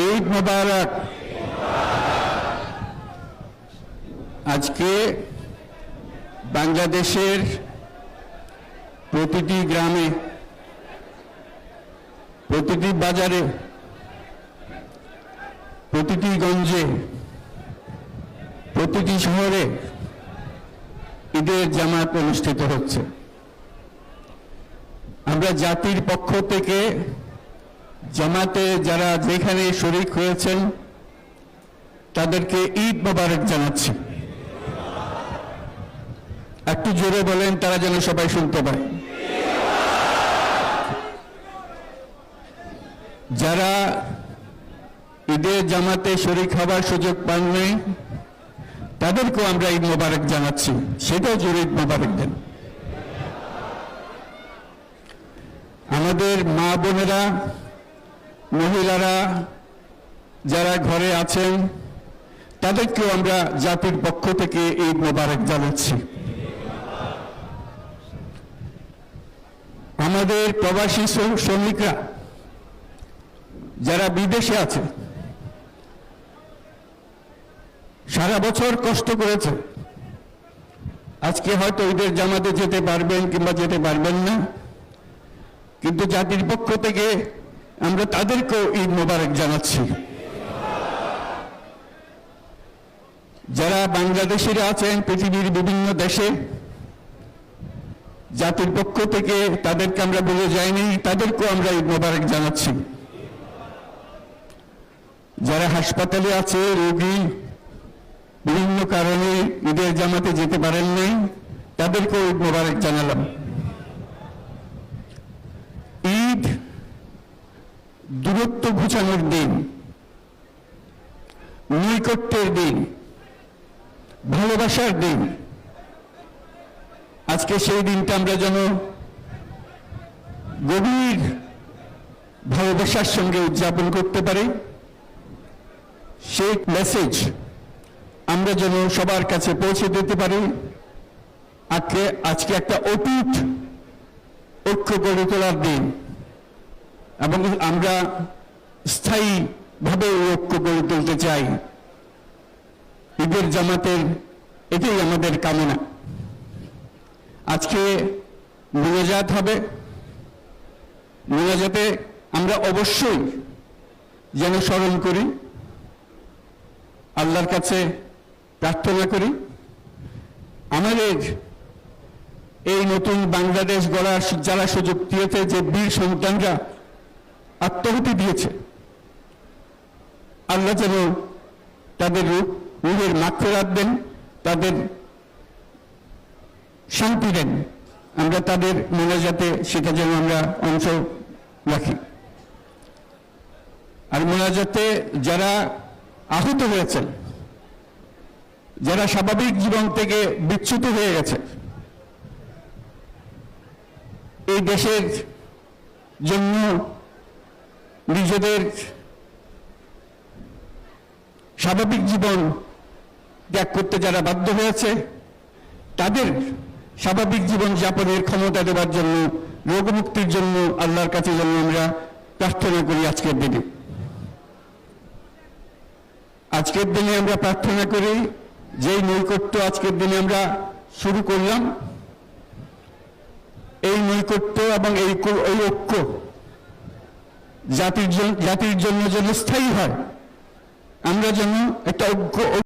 ঈদ মোবারক। আজকে বাংলাদেশের প্রতিটি গ্রামে, প্রতিটি বাজারে, প্রতিটি গঞ্জে, প্রতিটি শহরে ঈদের জামাত অনুষ্ঠিত হচ্ছে। আমরা জাতির পক্ষ থেকে জামাতে যারা যেখানে শরীক হয়েছেন তাদেরকে ঈদ মোবারক জানাচ্ছি। একটু জোরে বলেন, তারা যেন সবাই শুনতে পায়। যারা ঈদের জামাতে শরীক হবার সুযোগ পাননি তাদেরকেও আমরা ঈদ মোবারক জানাচ্ছি, সেটাও জোরে ঈদ মোবারক দেন। আমাদের মা বোনেরা, মহিলারা যারা ঘরে আছেন তাদেরকেও আমরা জাতির পক্ষ থেকে ঈদ মোবারক জানাচ্ছি। আমাদের প্রবাসী শ্রমিকরা যারা বিদেশে আছে, সারা বছর কষ্ট করেছে, আজকে হয়তো ঈদের জামাতে যেতে পারবেন কিংবা যেতে পারবেন না, কিন্তু জাতির পক্ষ থেকে আমরা তাদেরকেও ঈদ মোবারক জানাচ্ছি। যারা বাংলাদেশিরা আছেন পৃথিবীর বিভিন্ন দেশে, জাতির পক্ষ থেকে তাদেরকে আমরা বলে যাইনি, তাদেরকেও আমরা ঈদ মোবারক জানাচ্ছি। যারা হাসপাতালে আছে, রোগী, বিভিন্ন কারণে ঈদের জামাতে যেতে পারেন নাই, তাদেরকেও ঈদ মোবারক জানালাম। ঈদ দূরত্ব ঘুচানোর দিন, নৈকট্যের দিন, ভালোবাসার দিন। আজকে সেই দিনটা আমরা যেন গভীর ভালোবাসার সঙ্গে উদযাপন করতে পারি, সেই মেসেজ আমরা যেন সবার কাছে পৌঁছে দিতে পারি। আজকে একটা অটুট ঐক্য গড়ে তোলার দিন, এবং আমরা স্থায়ীভাবে এই ঐক্য গড়ে তুলতে চাই। ঈদের জামাতের এটাই আমাদের কামনা। আজকে মোনাজাত হবে, মোনাজাতে আমরা অবশ্যই যেন স্মরণ করি, আল্লাহর কাছে প্রার্থনা করি আমাদের এই নতুন বাংলাদেশ গড়ার যারা সুযোগ দিয়েছে, যে বীর সন্তানরা আত্মাহুতি দিয়েছে, আল্লাহ যেন তাদের রূহের মাগফিরাত দেন, তাদের শান্তি দেন। আমরা তাদের মোনাজাতে সেটা যেন আমরা অংশ রাখি। আর মোনাজাতে যারা আহত হয়েছেন, যারা স্বাভাবিক জীবন থেকে বিচ্যুত হয়ে গেছে, এই দেশের জন্য নিজেদের স্বাভাবিক জীবন ত্যাগ করতে যারা বাধ্য হয়েছে, তাদের স্বাভাবিক জীবন যাপনের ক্ষমতা দেওয়ার জন্য, রোগমুক্তির জন্য আল্লাহর কাছে যেন আমরা প্রার্থনা করি। আজকের দিনে আমরা প্রার্থনা করি, যেই নৈকট্য আজকের দিনে আমরা শুরু করলাম, এই নৈকট্য এবং এই ঐক্য জাতির জন্য যেন স্থায়ী হয়। আমরা যেন একটা